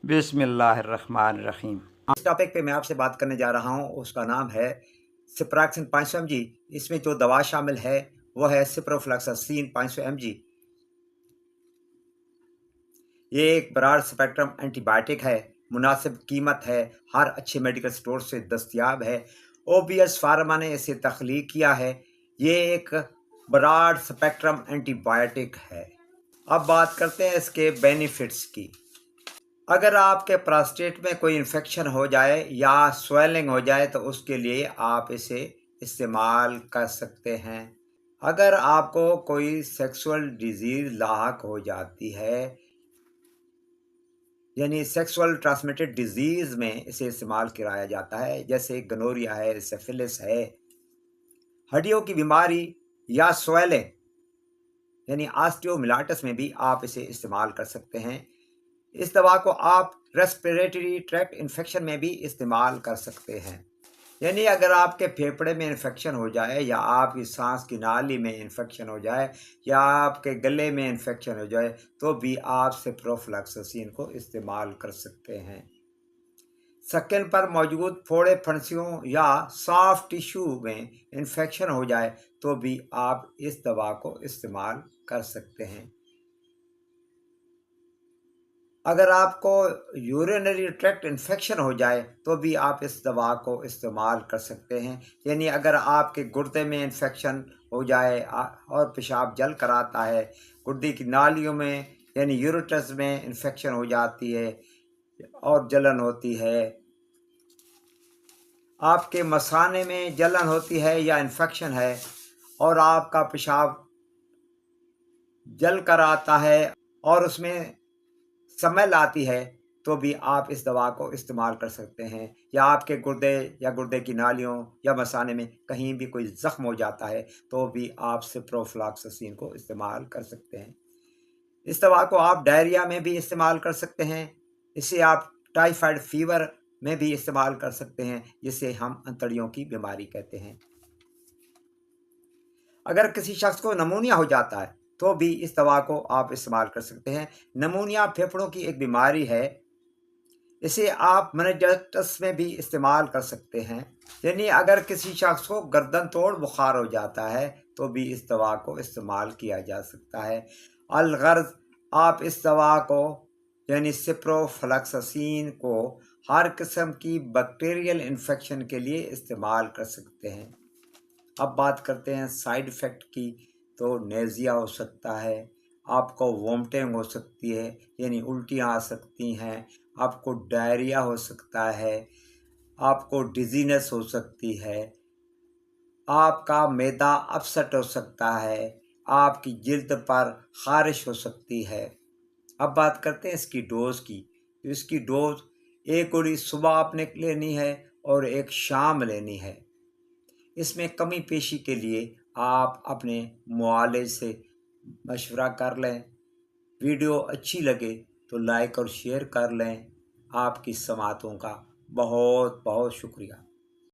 बिस्मिल्लाहिर्रहमानिर्रहीम। इस टॉपिक पे मैं आपसे बात करने जा रहा हूँ, उसका नाम है सिप्राक्सिन 500 mg। इसमें जो दवा शामिल है वो है सिप्रोफ्लॉक्सासिन 500 mg। ये एक ब्रॉड स्पेक्ट्रम एंटीबायोटिक है, मुनासिब कीमत है, हर अच्छे मेडिकल स्टोर से दस्तयाब है। ओबीएस फार्मा ने इसे तख्लीक किया है। ये एक ब्रॉड स्पेक्ट्रम एंटीबायोटिक है। अब बात करते हैं इसके बेनिफिट्स की। अगर आपके प्रोस्टेट में कोई इन्फेक्शन हो जाए या स्वेलिंग हो जाए तो उसके लिए आप इसे इस्तेमाल कर सकते हैं। अगर आपको कोई सेक्सुअल डिजीज़ लाहक हो जाती है, यानी सेक्सुअल ट्रांसमिटेड डिजीज़ में इसे इस्तेमाल कराया जाता है, जैसे गनोरिया है, सिफिलिस है। हड्डियों की बीमारी या स्वेलिंग यानी ऑस्टियोमिलाइटिस में भी आप इसे इस्तेमाल कर सकते हैं। इस दवा को आप रेस्पिरेटरी ट्रैक्ट इन्फेक्शन में भी इस्तेमाल कर सकते हैं। यानी अगर आपके फेफड़े में इन्फेक्शन हो जाए या आपकी सांस की नाली में इन्फेक्शन हो जाए या आपके गले में इन्फेक्शन हो जाए तो भी आप सिप्रोफ्लॉक्सासिन को इस्तेमाल कर सकते हैं। स्किन पर मौजूद फोड़े फंसियों या सॉफ्ट टिश्यू में इन्फेक्शन हो जाए तो भी आप इस दवा को इस्तेमाल कर सकते हैं। अगर आपको यूरिनरी ट्रैक्ट इन्फेक्शन हो जाए तो भी आप इस दवा को इस्तेमाल कर सकते हैं। यानी अगर आपके गुर्दे में इन्फेक्शन हो जाए और पेशाब जल कर आता है, गुर्दे की नालियों में यानी यूरेटस में इन्फेक्शन हो जाती है और जलन होती है, आपके मसाने में जलन होती है या इन्फेक्शन है और आपका पेशाब जल कर आता है और उसमें स्मेल आती है तो भी आप इस दवा को इस्तेमाल कर सकते हैं। या आपके गुर्दे या गुर्दे की नालियों या मसाने में कहीं भी कोई ज़ख्म हो जाता है तो भी आप सिप्रोफ्लॉक्सासिन को इस्तेमाल कर सकते हैं। इस दवा को आप डायरिया में भी इस्तेमाल कर सकते हैं। इसे आप टाइफाइड फीवर में भी इस्तेमाल कर सकते हैं, जिसे हम अंतड़ियों की बीमारी कहते हैं। अगर किसी शख्स को नमूनिया हो जाता है तो भी इस दवा को आप इस्तेमाल कर सकते हैं। नमूनिया फेफड़ों की एक बीमारी है। इसे आप मेनिंजाइटिस में भी इस्तेमाल कर सकते हैं। यानी अगर किसी शख्स को गर्दन तोड़ बुखार हो जाता है तो भी इस दवा को इस्तेमाल किया जा सकता है। अलगर्ज आप इस दवा को यानी सिप्रोफ्लॉक्सासिन को हर किस्म की बैक्टीरियल इन्फेक्शन के लिए इस्तेमाल कर सकते हैं। अब बात करते हैं साइड इफ़ेक्ट की। तो नेज़िया हो सकता है, आपको वोमिटिंग हो सकती है यानी उल्टियाँ आ सकती हैं, आपको डायरिया हो सकता है, आपको डिजीनेस हो सकती है, आपका मैदा अपसेट हो सकता है, आपकी जिल्द पर ख़ारिश हो सकती है। अब बात करते हैं इसकी डोज़ की। तो इसकी डोज़ एक गोली सुबह आपने लेनी है और एक शाम लेनी है। इसमें कमी पेशी के लिए आप अपने मुआलिज से मशवरा कर लें। वीडियो अच्छी लगे तो लाइक और शेयर कर लें। आपकी समातों का बहुत बहुत शुक्रिया।